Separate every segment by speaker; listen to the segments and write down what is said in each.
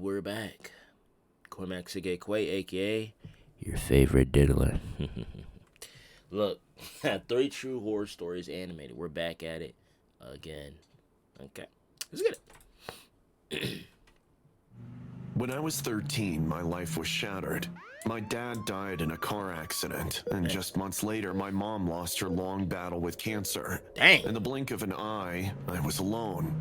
Speaker 1: we're back. Cormac Sige Quay, aka your favorite diddler. Look, 3 true horror stories animated. We're back at it again. Okay, let's get it.
Speaker 2: When I was 13, my life was shattered. My dad died in a car accident, and just months later, my mom lost her long battle with cancer.
Speaker 1: Dang.
Speaker 2: In the blink of an eye, I was alone.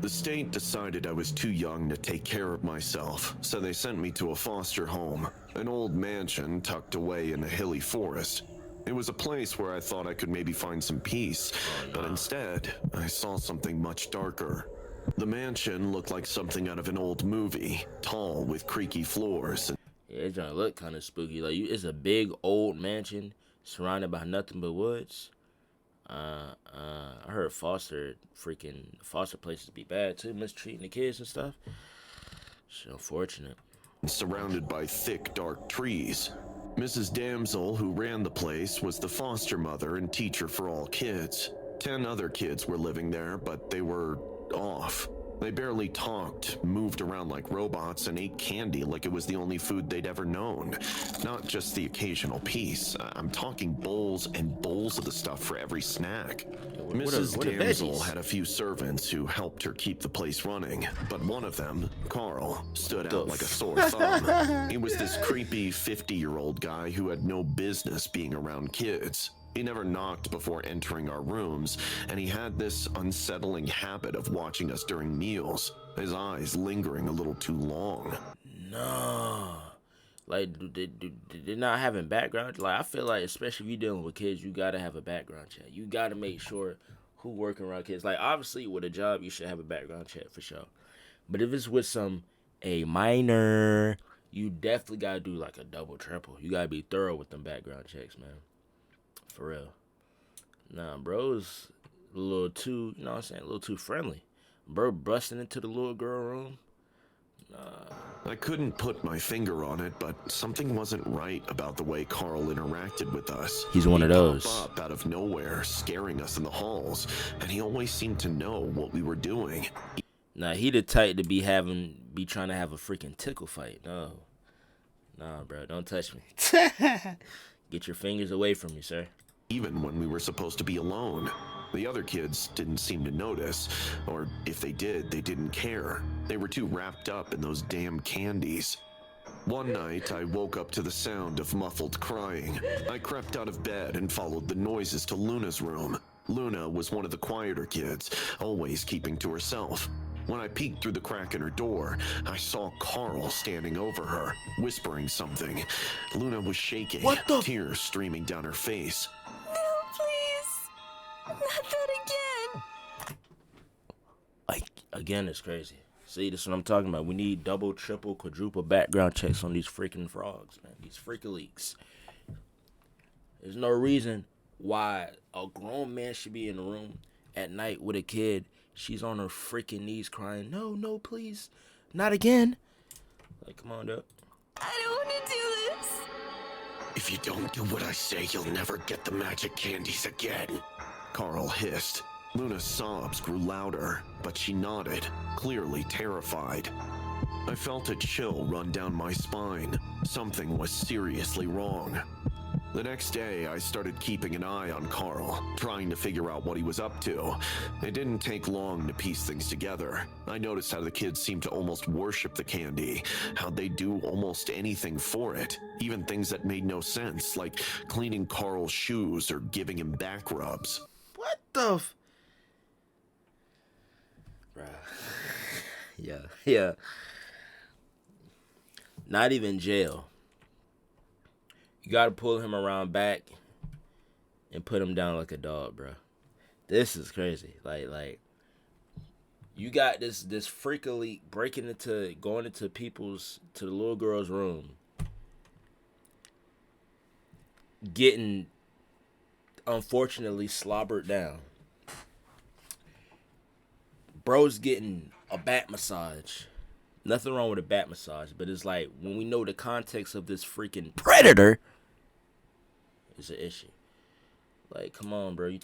Speaker 2: The state decided I was too young to take care of myself, so they sent me to a foster home, an old mansion tucked away in a hilly forest. It was a place where I thought I could maybe find some peace, but instead, I saw something much darker. The mansion looked like something out of an old movie, tall with creaky floors.
Speaker 1: Yeah, it's gonna look kind of spooky. Like, it's a big old mansion surrounded by nothing but woods. I heard foster places be bad too, mistreating the kids and stuff. It's unfortunate.
Speaker 2: Surrounded by thick, dark trees. Mrs. Damsel, who ran the place, was the foster mother and teacher for all kids. 10 other kids were living there, but they were off. They barely talked, moved around like robots, and ate candy like it was the only food they'd ever known. Not just the occasional piece. I'm talking bowls and bowls of the stuff for every snack. Mrs. Damsel had a few servants who helped her keep the place running, but one of them, Carl, stood out like a sore thumb. He was this creepy 50-year-old guy who had no business being around kids. He never knocked before entering our rooms, and he had this unsettling habit of watching us during meals, his eyes lingering a little too long.
Speaker 1: No. Like, they're not having background. Like, I feel like, especially if you're dealing with kids, you gotta have a background check. You gotta make sure who working around kids. Like, obviously, with a job, you should have a background check for sure. But if it's with a minor, you definitely gotta do like a double, triple. You gotta be thorough with them background checks, man. For real. Nah, bro's a little too, you know what I'm saying, a little too friendly. Bro busting into the little girl room. Nah.
Speaker 2: I couldn't put my finger on it, but something wasn't right about the way Carl interacted with us.
Speaker 1: He's one of those.
Speaker 2: He'd pop up out of nowhere, scaring us in the halls, and he always seemed to know what we were doing.
Speaker 1: Nah, he the type to be trying to have a freaking tickle fight. No. Nah, bro, don't touch me. Get your fingers away from me, sir.
Speaker 2: Even when we were supposed to be alone. The other kids didn't seem to notice, or if they did, they didn't care. They were too wrapped up in those damn candies. One night, I woke up to the sound of muffled crying. I crept out of bed and followed the noises to Luna's room. Luna was one of the quieter kids, always keeping to herself. When I peeked through the crack in her door, I saw Carl standing over her, whispering something. Luna was shaking, tears streaming down her face.
Speaker 3: No, please. Not that again.
Speaker 1: Again, it's crazy. See, this is what I'm talking about. We need double, triple, quadruple background checks on these freaking frogs, man. These freaking leaks. There's no reason why a grown man should be in the room at night with a kid. She's on her freaking knees crying, no, please. Not again. Like, come on, dude.
Speaker 3: I don't want to do this.
Speaker 2: If you don't do what I say, you'll never get the magic candies again, Carl hissed. Luna's sobs grew louder, but she nodded, clearly terrified. I felt a chill run down my spine. Something was seriously wrong. The next day, I started keeping an eye on Carl, trying to figure out what he was up to. It didn't take long to piece things together. I noticed how the kids seemed to almost worship the candy, how they'd do almost anything for it, even things that made no sense, like cleaning Carl's shoes or giving him back rubs.
Speaker 1: What the Bruh. Yeah. Not even jail. You gotta pull him around back and put him down like a dog, bro. This is crazy. Like you got this freak elite going into the little girl's room, getting unfortunately slobbered down. Bro's getting a back massage. Nothing wrong with a back massage, but it's like when we know the context of this freaking predator, it's an issue. Like, come on, bro.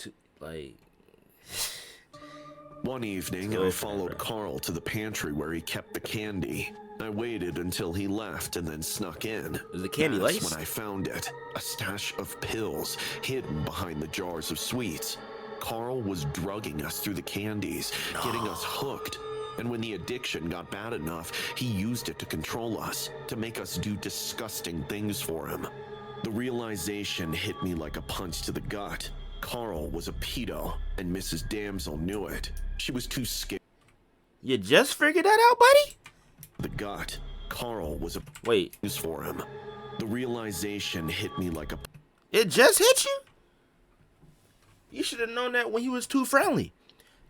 Speaker 2: One evening, I followed Carl to the pantry where he kept the candy. I waited until he left and then snuck in.
Speaker 1: Is the candy
Speaker 2: That's
Speaker 1: laced?
Speaker 2: when I found it, a stash of pills hidden behind the jars of sweets. Carl was drugging us through the candies, getting us hooked. And when the addiction got bad enough, he used it to control us, to make us do disgusting things for him. The realization hit me like a punch to the gut. Carl was a pedo, and Mrs. Damsel knew it. She was too scared.
Speaker 1: You just figured that out, buddy?
Speaker 2: The gut. Carl was a
Speaker 1: wait
Speaker 2: for him. The realization hit me like a.
Speaker 1: It just hit you? You should have known that when he was too friendly.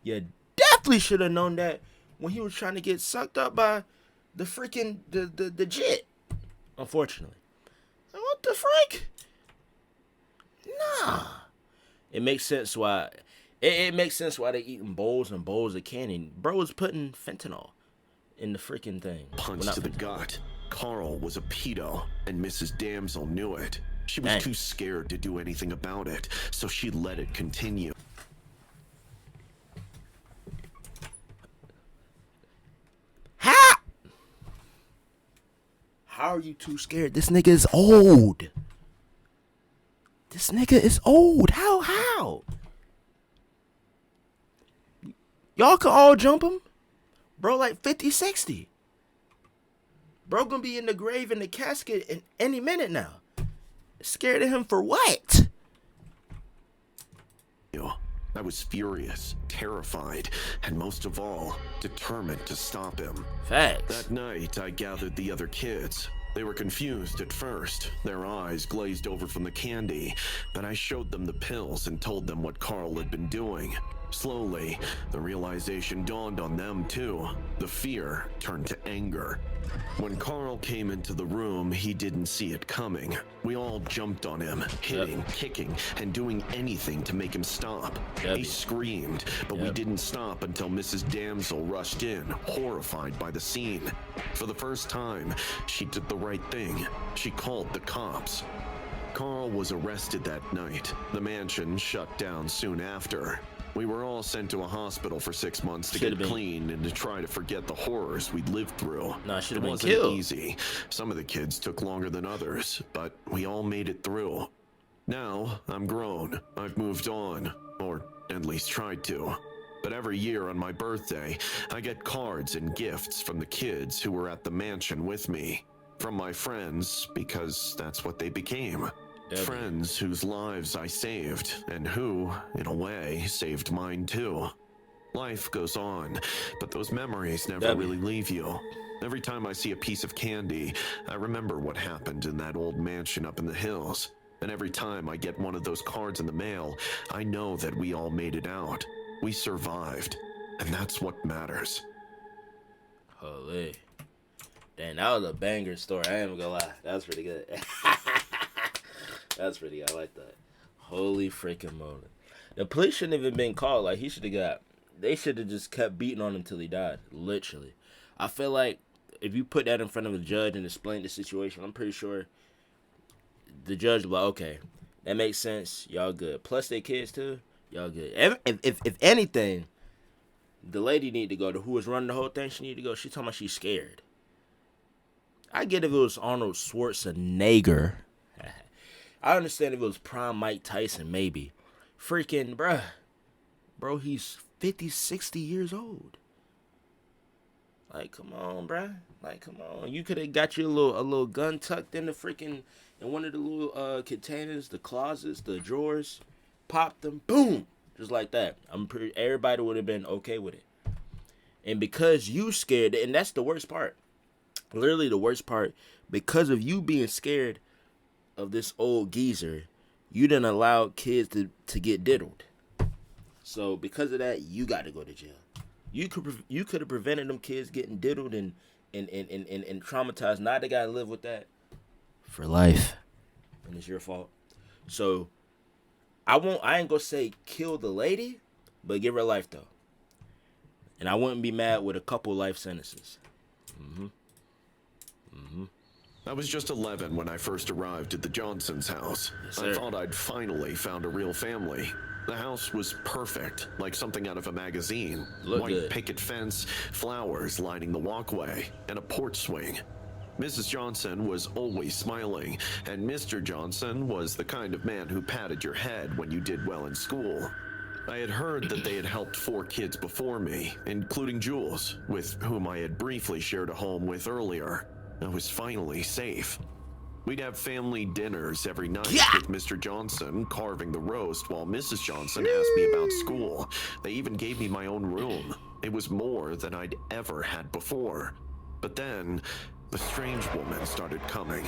Speaker 1: You definitely should have known that when he was trying to get sucked up by the freaking the jit. Unfortunately. What the frick? Nah. It makes sense why. It makes sense why they eating bowls and bowls of candy. Bro was putting fentanyl in the freaking thing.
Speaker 2: Punch to the gut. Carl was a pedo, and Mrs. Damsel knew it. She was too scared to do anything about it, so she let it continue.
Speaker 1: How are you too scared? This nigga is old. This nigga is old. How? Y'all can all jump him. Bro, like 50, 60. Bro gonna be in the grave in the casket in any minute now. Scared of him for what?
Speaker 2: I was furious, terrified, and most of all, determined to stop him.
Speaker 1: Facts.
Speaker 2: That night, I gathered the other kids. They were confused at first, their eyes glazed over from the candy, but I showed them the pills and told them what Carl had been doing. Slowly, the realization dawned on them too. The fear turned to anger. When Carl came into the room, he didn't see it coming. We all jumped on him, hitting, kicking, and doing anything to make him stop. He screamed, but we didn't stop until Mrs. Damsel rushed in, horrified by the scene. For the first time, she did the right thing. She called the cops. Carl was arrested that night. The mansion shut down soon after. We were all sent to a hospital for 6 months to get clean and to try to forget the horrors we'd lived through.
Speaker 1: Nah, should
Speaker 2: it
Speaker 1: have been
Speaker 2: wasn't
Speaker 1: killed.
Speaker 2: easy. Some of the kids took longer than others, but we all made it through. Now, I'm grown. I've moved on, or at least tried to. But every year on my birthday, I get cards and gifts from the kids who were at the mansion with me. From my friends, because that's what they became. Friends whose lives I saved, and who, in a way, saved mine too. Life goes on, but those memories never really leave you. Every time I see a piece of candy, I remember what happened in that old mansion up in the hills. And every time I get one of those cards in the mail, I know that we all made it out. We survived, and that's what matters.
Speaker 1: Holy. Damn, that was a banger story. I ain't even gonna lie. That was pretty good. That's pretty good. I like that. Holy freaking moly. The police shouldn't have even been called. Like, they should have just kept beating on him till he died. Literally. I feel like if you put that in front of a judge and explain the situation, I'm pretty sure the judge will be like, okay, that makes sense. Y'all good. Plus they kids too. Y'all good. If anything, the lady need to go. Who was running the whole thing, she need to go. She talking about she's scared. I get if it was Arnold Schwarzenegger. I understand if it was prime Mike Tyson, maybe. Freaking, bro, he's 50, 60 years old. Like, come on, bruh. Like, come on. You could have got you a little gun tucked in the freaking, in one of the little containers, the closets, the drawers. Popped them, boom, just like that. Everybody would have been okay with it. And because you scared, and that's the worst part. Literally the worst part. Because of you being scared of this old geezer, you didn't allow kids to get diddled. So because of that, you got to go to jail. You could have prevented them kids getting diddled and traumatized. Now they gotta live with that for life, and it's your fault. So I ain't gonna say kill the lady, but give her life though. And I wouldn't be mad with a couple life sentences.
Speaker 2: I was just 11 when I first arrived at the Johnsons' house.
Speaker 1: Yes,
Speaker 2: I thought I'd finally found a real family. The house was perfect, like something out of a magazine.
Speaker 1: Look
Speaker 2: White
Speaker 1: good.
Speaker 2: picket fence, flowers lining the walkway, and a porch swing. Mrs. Johnson was always smiling, and Mr. Johnson was the kind of man who patted your head when you did well in school. I had heard that they had helped 4 kids before me, including Jules, with whom I had briefly shared a home with earlier. I was finally safe. We'd have family dinners every night with Mr. Johnson carving the roast while Mrs. Johnson asked me about school. They even gave me my own room. It was more than I'd ever had before. But then, the strange woman started coming.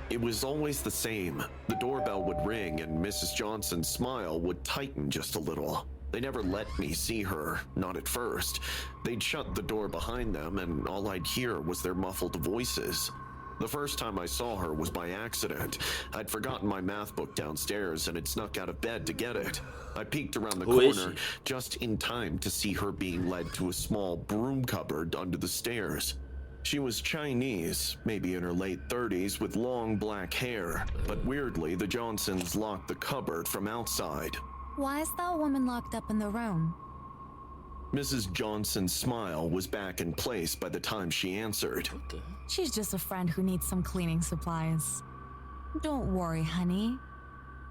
Speaker 2: It was always the same. The doorbell would ring and Mrs. Johnson's smile would tighten just a little. They never let me see her, not at first. They'd shut the door behind them and all I'd hear was their muffled voices. The first time I saw her was by accident. I'd forgotten my math book downstairs and had snuck out of bed to get it. I peeked around the corner just in time to see her being led to a small broom cupboard under the stairs. She was Chinese, maybe in her late 30s, with long black hair, but weirdly, the Johnsons locked the cupboard from outside.
Speaker 3: Why is that woman locked up in the room?
Speaker 2: Mrs. Johnson's smile was back in place by the time she answered.
Speaker 3: She's just a friend who needs some cleaning supplies. Don't worry, honey.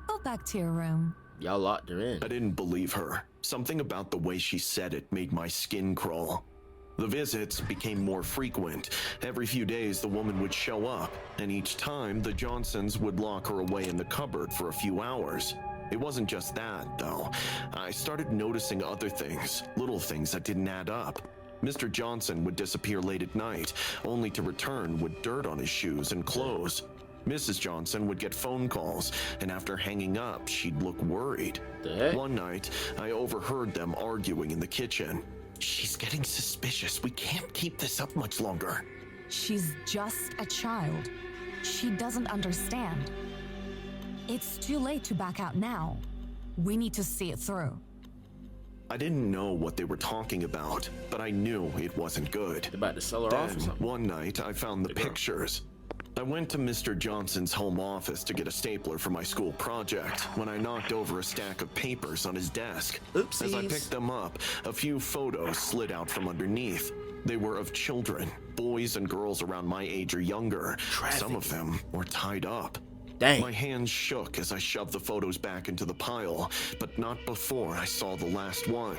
Speaker 3: Go back to your room.
Speaker 1: Y'all locked her in.
Speaker 2: I didn't believe her. Something about the way she said it made my skin crawl. The visits became more frequent. Every few days the woman would show up, and each time the Johnsons would lock her away in the cupboard for a few hours. It wasn't just that, though. I started noticing other things, little things that didn't add up. Mr. Johnson would disappear late at night, only to return with dirt on his shoes and clothes. Mrs. Johnson would get phone calls, and after hanging up, she'd look worried. One night, I overheard them arguing in the kitchen. She's getting suspicious. We can't keep this up much longer.
Speaker 3: She's just a child. She doesn't understand. It's too late to back out now. We need to see it through.
Speaker 2: I didn't know what they were talking about, but I knew it wasn't good.
Speaker 1: They're about to sell her off or something.
Speaker 2: One night, I found the pictures. I went to Mr. Johnson's home office to get a stapler for my school project when I knocked over a stack of papers on his desk.
Speaker 1: Oopsies.
Speaker 2: As I picked them up, a few photos slid out from underneath. They were of children, boys and girls around my age or younger. Some of them were tied up.
Speaker 1: Dang.
Speaker 2: My hands shook as I shoved the photos back into the pile, but not before I saw the last one.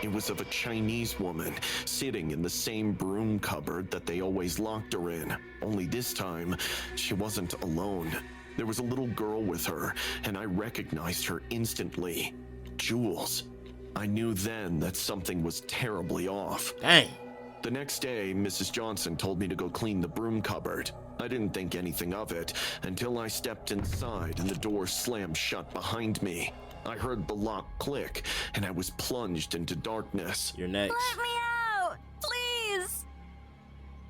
Speaker 2: It was of a Chinese woman sitting in the same broom cupboard that they always locked her in. Only this time, she wasn't alone. There was a little girl with her, and I recognized her instantly. Jules. I knew then that something was terribly off.
Speaker 1: Dang.
Speaker 2: The next day, Mrs. Johnson told me to go clean the broom cupboard. I didn't think anything of it until I stepped inside and the door slammed shut behind me. I heard the lock click and I was plunged into darkness.
Speaker 1: You're next.
Speaker 3: Let me out! Please!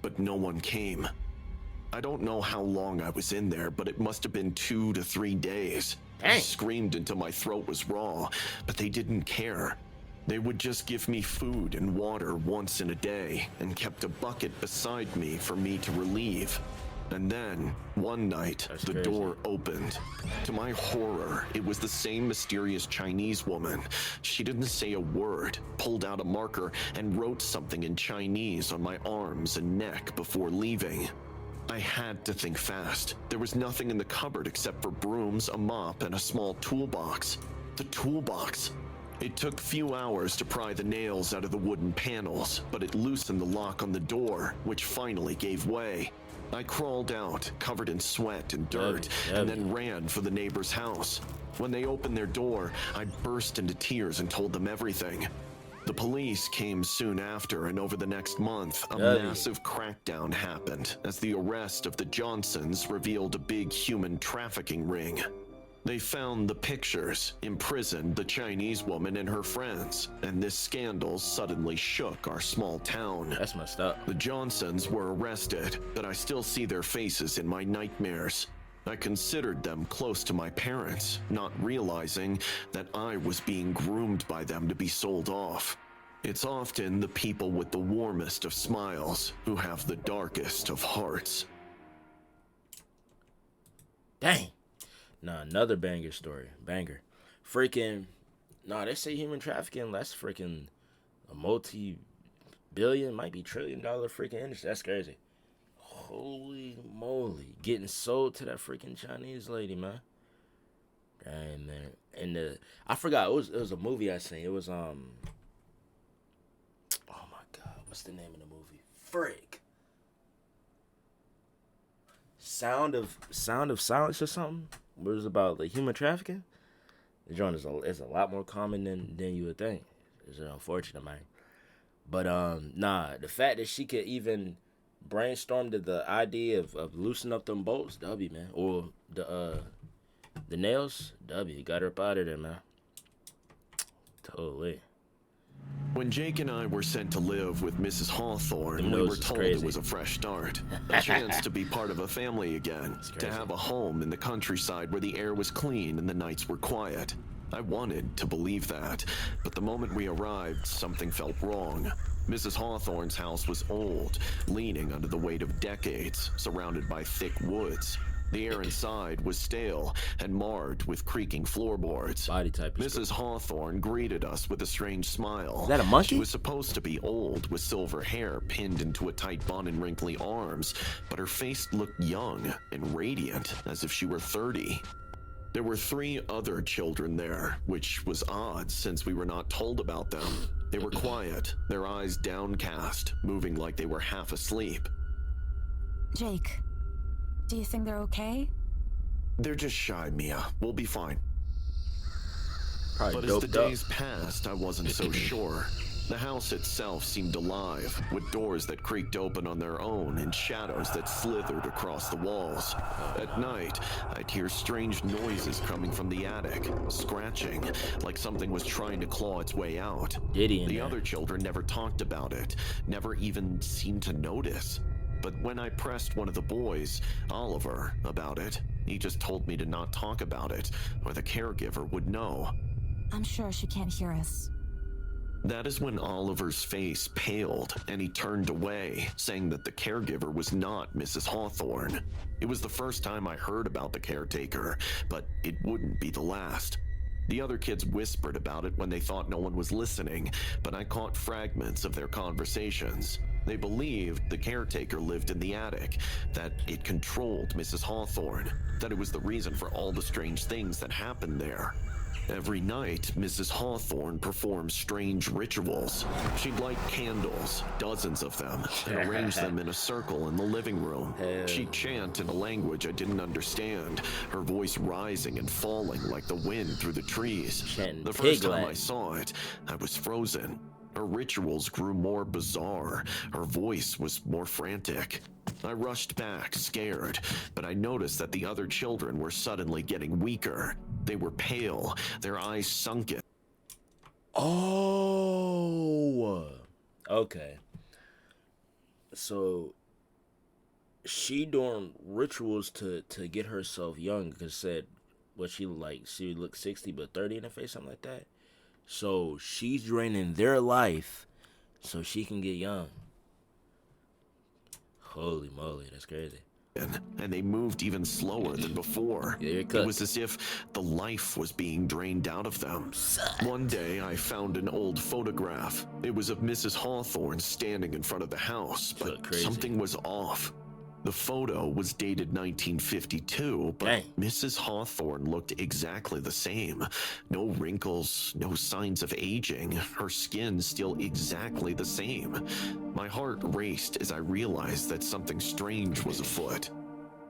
Speaker 2: But no one came. I don't know how long I was in there, but it must have been 2 to 3 days. I
Speaker 1: Dang.
Speaker 2: screamed until my throat was raw, but they didn't care. They would just give me food and water once in a day and kept a bucket beside me for me to relieve. And then, one night, the door opened. To my horror, it was the same mysterious Chinese woman. She didn't say a word, pulled out a marker, and wrote something in Chinese on my arms and neck before leaving. I had to think fast. There was nothing in the cupboard except for brooms, a mop, and a small toolbox. The toolbox. It took few hours to pry the nails out of the wooden panels, but it loosened the lock on the door, which finally gave way. I crawled out, covered in sweat and dirt, and then ran for the neighbor's house. When they opened their door, I burst into tears and told them everything. The police came soon after, and over the next month, a massive crackdown happened as the arrest of the Johnsons revealed a big human trafficking ring. They found the pictures, imprisoned the Chinese woman and her friends, and this scandal suddenly shook our small town.
Speaker 1: That's messed up.
Speaker 2: The Johnsons were arrested, but I still see their faces in my nightmares. I considered them close to my parents, not realizing that I was being groomed by them to be sold off. It's often the people with the warmest of smiles who have the darkest of hearts.
Speaker 1: Dang. Nah, another banger story. Banger. Freaking, Nah, they say human trafficking, that's freaking a multi-billion, might be $1 trillion freaking industry. That's crazy. Holy moly. Getting sold to that freaking Chinese lady, man. Dang, man. And I forgot, it was a movie I seen. It was, oh my God, what's the name of the movie? Frick. Sound of Silence or something? What was about like human trafficking? The joint is a lot more common than you would think. It's unfortunate, man. But nah, the fact that she could even brainstorm the idea of loosening up them bolts, W, man, or the nails, W, got her up out of there, man. Totally.
Speaker 2: When Jake and I were sent to live with Mrs. Hawthorne, we were told it was a fresh start. A chance to be part of a family again. To have a home in the countryside where the air was clean and the nights were quiet. I wanted to believe that, but the moment we arrived, something felt wrong. Mrs. Hawthorne's house was old, leaning under the weight of decades, surrounded by thick woods. The air inside was stale and marred with creaking floorboards.
Speaker 1: Body type.
Speaker 2: Mrs. Hawthorne greeted us with a strange smile.
Speaker 1: Is that a monkey?
Speaker 2: She was supposed to be old, with silver hair pinned into a tight bun and wrinkly arms, but her face looked young and radiant, as if she were 30. There were 3 other children there, which was odd since we were not told about them. They were quiet, their eyes downcast, moving like they were half asleep.
Speaker 3: Jake, do you think they're okay?
Speaker 2: They're just shy, Mia. We'll be fine.
Speaker 1: Probably
Speaker 2: but as the days passed, I wasn't so sure. The house itself seemed alive, with doors that creaked open on their own and shadows that slithered across the walls. At night, I'd hear strange noises coming from the attic, scratching, like something was trying to claw its way out. The other children never talked about it, never even seemed to notice. But when I pressed one of the boys, Oliver, about it, he just told me to not talk about it, or the caregiver would know.
Speaker 3: I'm sure she can't hear us.
Speaker 2: That is when Oliver's face paled and he turned away, saying that the caregiver was not Mrs. Hawthorne. It was the first time I heard about the caretaker, but it wouldn't be the last. The other kids whispered about it when they thought no one was listening, but I caught fragments of their conversations. They believed the caretaker lived in the attic, that it controlled Mrs. Hawthorne, that it was the reason for all the strange things that happened there. Every night, Mrs. Hawthorne performed strange rituals. She'd light candles, dozens of them, and arrange them in a circle in the living room. She'd chant in a language I didn't understand, her voice rising and falling like the wind through the trees. The first time I saw it, I was frozen. Her rituals grew more bizarre. Her voice was more frantic. I rushed back, scared, but I noticed that the other children were suddenly getting weaker. They were pale, their eyes sunken.
Speaker 1: Oh, okay. So she doing rituals to get herself young, because said what she looked like. She looked 60 but 30 in the face, something like that. So she's draining their life so she can get young. Holy moly, that's crazy.
Speaker 2: And they moved even slower than before. It was as if the life was being drained out of them. One day, I found an old photograph. It was of Mrs. Hawthorne standing in front of the house, but something was off. The photo was dated 1952, but Mrs. Hawthorne looked exactly the same. No wrinkles, no signs of aging, her skin still exactly the same. My heart raced as I realized that something strange was afoot.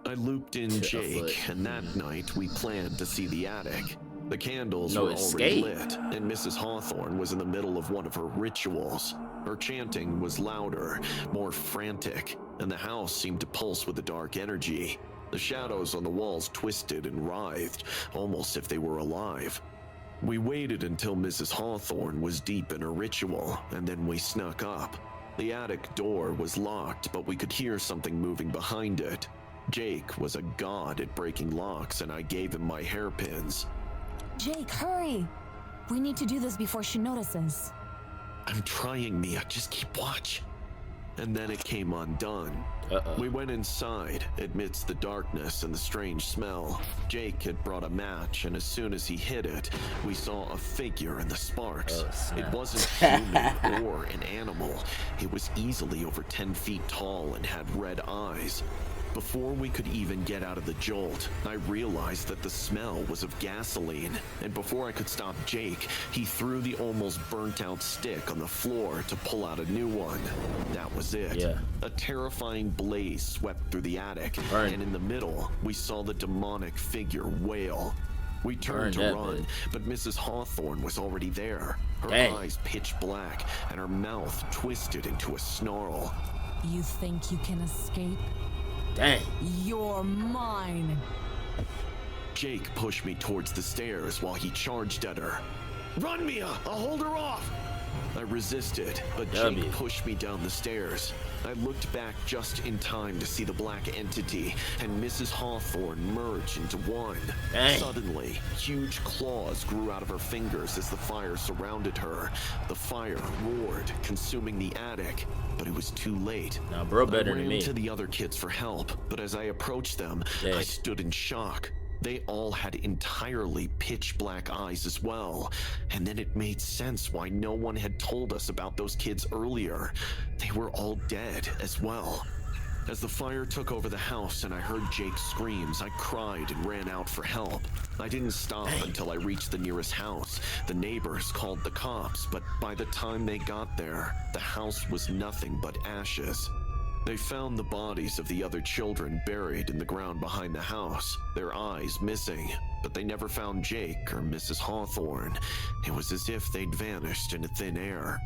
Speaker 2: I looped in Jake, and that night we planned to see the attic. The candles were already lit, and Mrs. Hawthorne was in the middle of one of her rituals. Her chanting was louder, more frantic, and the house seemed to pulse with a dark energy. The shadows on the walls twisted and writhed, almost if they were alive. We waited until Mrs. Hawthorne was deep in her ritual, and then we snuck up. The attic door was locked, but we could hear something moving behind it. Jake was a god at breaking locks, and I gave him my hairpins.
Speaker 3: Jake, hurry! We need to do this before she notices.
Speaker 2: I'm trying, Mia. Just keep watch. and then it came undone. We went inside, amidst the darkness and the strange smell. Jake had brought a match, and as soon as he hit it, we saw a figure in the sparks. It wasn't human or an animal. It was easily over 10 feet tall and had red eyes. Before we could even get out of the jolt, I realized that the smell was of gasoline, and before I could stop Jake, he threw the almost burnt-out stick on the floor to pull out a new one. That was it. A terrifying blaze swept through the attic, and in the middle, we saw the demonic figure wail. We turned to run, but Mrs. Hawthorne was already there. Her eyes pitch black, and her mouth twisted into a snarl.
Speaker 3: You think you can escape?
Speaker 1: Dang.
Speaker 3: You're mine.
Speaker 2: Jake pushed me towards the stairs while he charged at her. Run, Mia! I'll hold her off! I resisted, but Jake pushed me down the stairs. I looked back just in time to see the black entity and Mrs. Hawthorne merge into one. Suddenly, huge claws grew out of her fingers as the fire surrounded her. The fire roared, consuming the attic, but it was too late.
Speaker 1: Now, bro, better than me.
Speaker 2: I ran to the other kids for help, but as I approached them, I stood in shock. They all had entirely pitch black eyes as well, and then it made sense why no one had told us about those kids earlier. They were all dead as well. As the fire took over the house and I heard Jake's screams, I cried and ran out for help. I didn't stop until I reached the nearest house. The neighbors called the cops, but by the time they got there, the house was nothing but ashes. They found the bodies of the other children buried in the ground behind the house, their eyes missing, but they never found Jake or Mrs. Hawthorne. It was as if they'd vanished into thin air.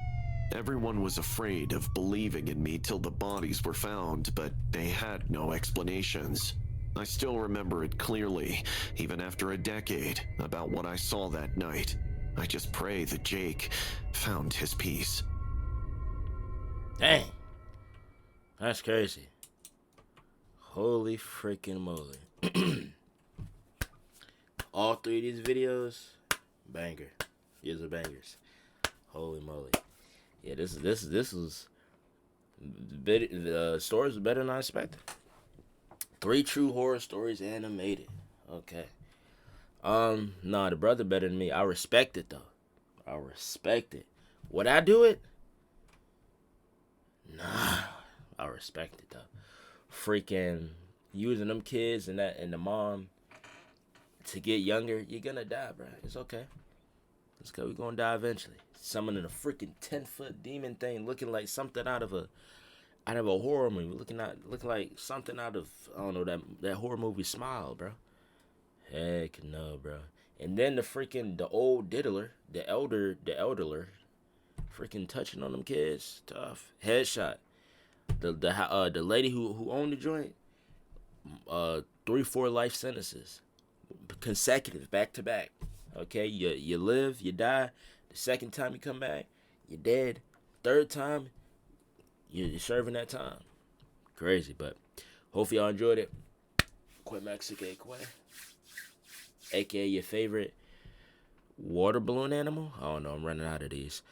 Speaker 2: Everyone was afraid of believing in me till the bodies were found, but they had no explanations. I still remember it clearly, even after a decade, about what I saw that night. I just pray that Jake found his peace.
Speaker 1: Dang. That's crazy. Holy freaking moly. All three of these videos, banger. These are bangers. Holy moly. Yeah, this was the stories were better than I expected. 3 true horror stories animated. Okay. Nah, the brother better than me. I respect it though. I respect it. Would I do it? Nah. I respect it though. Freaking using them kids and the mom to get younger, you're gonna die, bro. It's okay. Let's go. We're gonna die eventually. Summoning a freaking 10-foot demon thing, looking like something out of a horror movie. Looking like something out of, I don't know, that horror movie Smile, bro. Heck no, bro. And then the old diddler, the elderler, freaking touching on them kids, tough. Headshot. The lady who owned the joint, 3-4 life sentences, consecutive, back to back. Okay, you live, you die. The second time you come back, you're dead. Third time, you're serving that time. Crazy, but hopefully y'all enjoyed it. Mexican aka your favorite water balloon animal. I don't know, I'm running out of these.